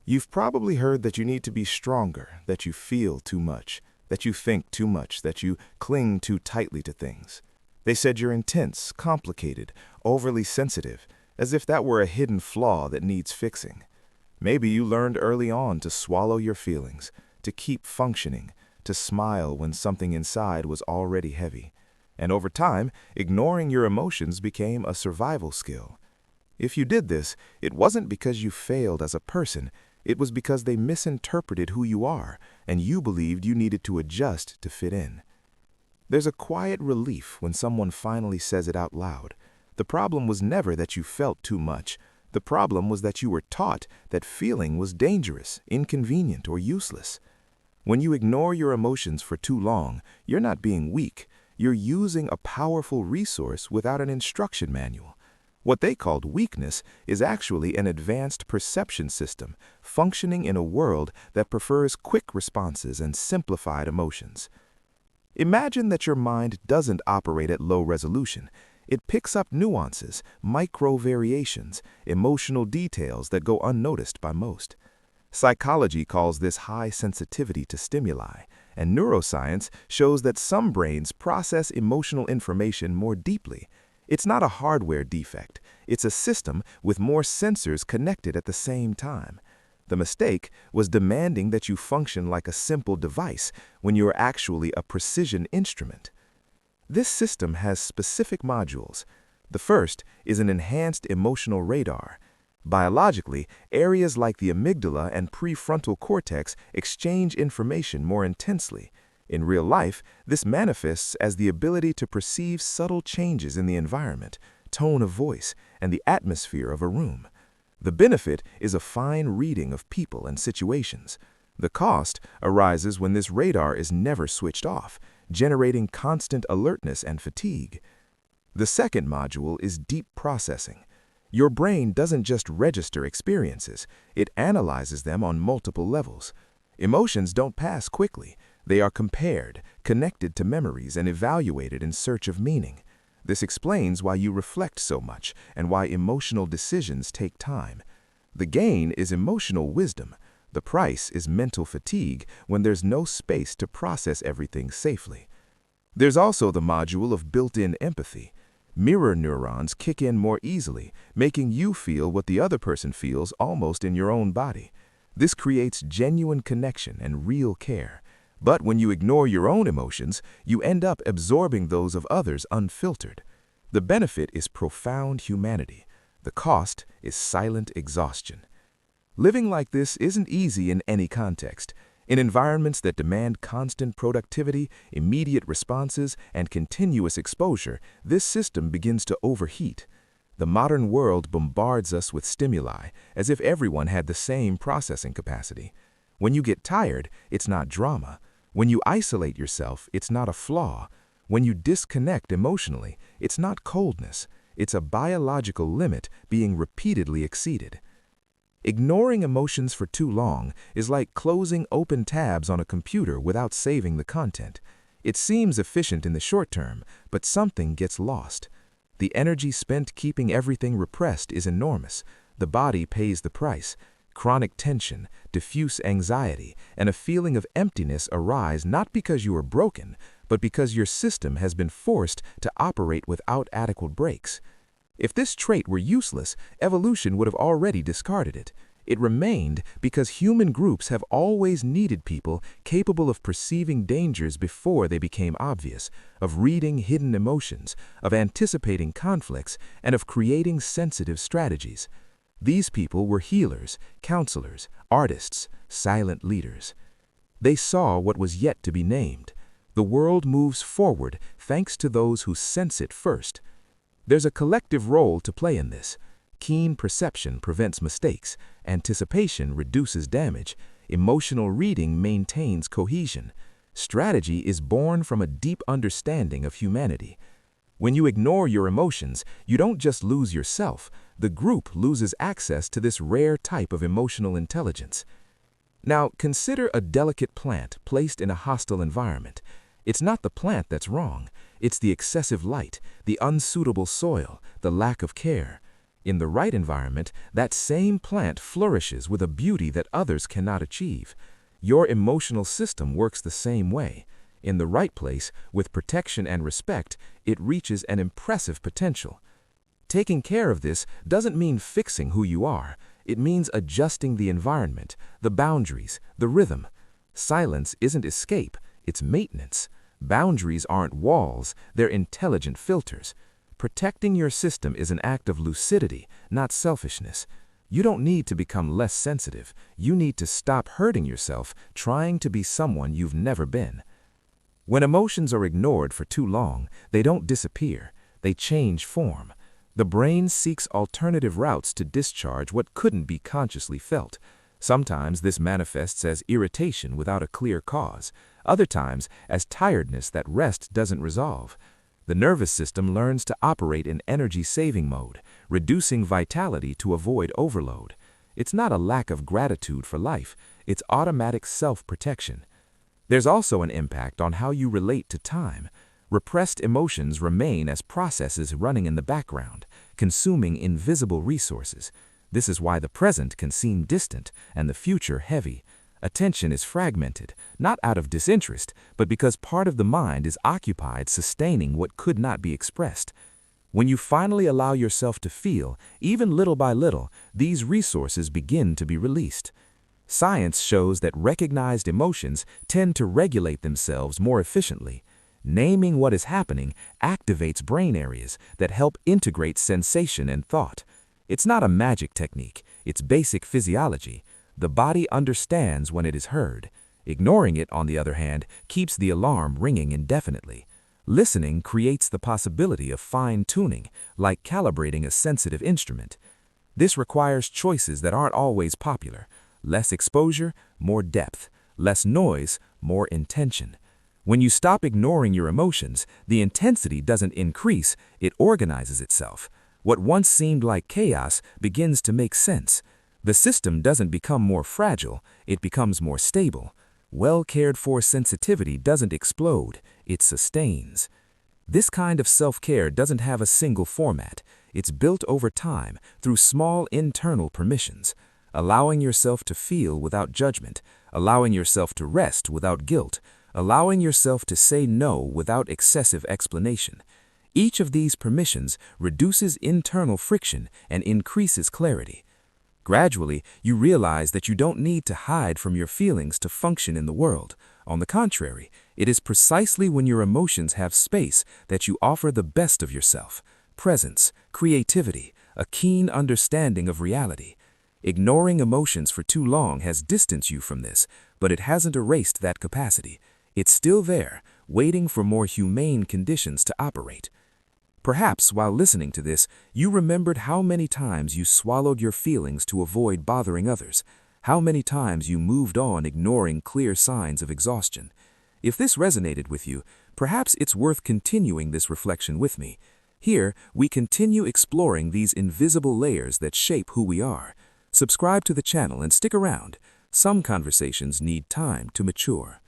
You've probably heard that you need to be stronger, that you feel too much, that you think too much, that you cling too tightly to things. They said you're intense, complicated, overly sensitive, as if that were a hidden flaw that needs fixing. Maybe you learned early on to swallow your feelings, to keep functioning, to smile when something inside was already heavy. And over time, ignoring your emotions became a survival skill. If you did this, it wasn't because you failed as a person. It was because they misinterpreted who you are, and you believed you needed to adjust to fit in. There's a quiet relief when someone finally says it out loud. The problem was never that you felt too much. The problem was that you were taught that feeling was dangerous, inconvenient, or useless. When you ignore your emotions for too long, you're not being weak. You're using a powerful resource without an instruction manual. What they called weakness is actually an advanced perception system functioning in a world that prefers quick responses and simplified emotions. Imagine that your mind doesn't operate at low resolution. It picks up nuances, micro variations, emotional details that go unnoticed by most. Psychology calls this high sensitivity to stimuli, and neuroscience shows that some brains process emotional information more deeply. It's not a hardware defect. It's a system with more sensors connected at the same time. The mistake was demanding that you function like a simple device when you're actually a precision instrument. This system has specific modules. The first is an enhanced emotional radar. Biologically, areas like the amygdala and prefrontal cortex exchange information more intensely. In real life, this manifests as the ability to perceive subtle changes in the environment, tone of voice, and the atmosphere of a room. The benefit is a fine reading of people and situations. The cost arises when this radar is never switched off, generating constant alertness and fatigue. The second module is deep processing. Your brain doesn't just register experiences, it analyzes them on multiple levels. Emotions don't pass quickly. They are compared, connected to memories, and evaluated in search of meaning. This explains why you reflect so much and why emotional decisions take time. The gain is emotional wisdom. The price is mental fatigue when there's no space to process everything safely. There's also the module of built-in empathy. Mirror neurons kick in more easily, making you feel what the other person feels almost in your own body. This creates genuine connection and real care. But when you ignore your own emotions, you end up absorbing those of others unfiltered. The benefit is profound humanity. The cost is silent exhaustion. Living like this isn't easy in any context. In environments that demand constant productivity, immediate responses, and continuous exposure, this system begins to overheat. The modern world bombards us with stimuli, as if everyone had the same processing capacity. When you get tired, it's not drama. When you isolate yourself, it's not a flaw. When you disconnect emotionally, it's not coldness. It's a biological limit being repeatedly exceeded. Ignoring emotions for too long is like closing open tabs on a computer without saving the content. It seems efficient in the short term, but something gets lost. The energy spent keeping everything repressed is enormous. The body pays the price. Chronic tension, diffuse anxiety, and a feeling of emptiness arise not because you are broken, but because your system has been forced to operate without adequate breaks. If this trait were useless, evolution would have already discarded it. It remained because human groups have always needed people capable of perceiving dangers before they became obvious, of reading hidden emotions, of anticipating conflicts, and of creating sensitive strategies. These people were healers, counselors, artists, silent leaders. They saw what was yet to be named. The world moves forward thanks to those who sense it first. There's a collective role to play in this. Keen perception prevents mistakes, anticipation reduces damage, emotional reading maintains cohesion. Strategy is born from a deep understanding of humanity. When you ignore your emotions, you don't just lose yourself, the group loses access to this rare type of emotional intelligence. Now, consider a delicate plant placed in a hostile environment. It's not the plant that's wrong. It's the excessive light, the unsuitable soil, the lack of care. In the right environment, that same plant flourishes with a beauty that others cannot achieve. Your emotional system works the same way. In the right place, with protection and respect, it reaches an impressive potential. Taking care of this doesn't mean fixing who you are. It means adjusting the environment, the boundaries, the rhythm. Silence isn't escape, it's maintenance. Boundaries aren't walls, they're intelligent filters. Protecting your system is an act of lucidity, not selfishness. You don't need to become less sensitive. You need to stop hurting yourself trying to be someone you've never been. When emotions are ignored for too long, they don't disappear. They change form. The brain seeks alternative routes to discharge what couldn't be consciously felt. Sometimes this manifests as irritation without a clear cause. Other times as tiredness that rest doesn't resolve. The nervous system learns to operate in energy-saving mode, reducing vitality to avoid overload. It's not a lack of gratitude for life, it's automatic self-protection. There's also an impact on how you relate to time. Repressed emotions remain as processes running in the background, consuming invisible resources. This is why the present can seem distant and the future heavy. Attention is fragmented, not out of disinterest, but because part of the mind is occupied sustaining what could not be expressed. When you finally allow yourself to feel, even little by little, these resources begin to be released. Science shows that recognized emotions tend to regulate themselves more efficiently. Naming what is happening activates brain areas that help integrate sensation and thought. It's not a magic technique, it's basic physiology. The body understands when it is heard. Ignoring it, on the other hand, keeps the alarm ringing indefinitely. Listening creates the possibility of fine-tuning, like calibrating a sensitive instrument. This requires choices that aren't always popular. Less exposure, more depth. Less noise, more intention. When you stop ignoring your emotions, the intensity doesn't increase, it organizes itself. What once seemed like chaos begins to make sense. The system doesn't become more fragile, it becomes more stable. Well-cared-for sensitivity doesn't explode, it sustains. This kind of self-care doesn't have a single format. It's built over time through small internal permissions. Allowing yourself to feel without judgment, allowing yourself to rest without guilt, allowing yourself to say no without excessive explanation. Each of these permissions reduces internal friction and increases clarity. Gradually, you realize that you don't need to hide from your feelings to function in the world. On the contrary, it is precisely when your emotions have space that you offer the best of yourself. Presence, creativity, a keen understanding of reality. Ignoring emotions for too long has distanced you from this, but it hasn't erased that capacity. It's still there, waiting for more humane conditions to operate. Perhaps while listening to this, you remembered how many times you swallowed your feelings to avoid bothering others, how many times you moved on ignoring clear signs of exhaustion. If this resonated with you, perhaps it's worth continuing this reflection with me. Here, we continue exploring these invisible layers that shape who we are. Subscribe to the channel and stick around. Some conversations need time to mature.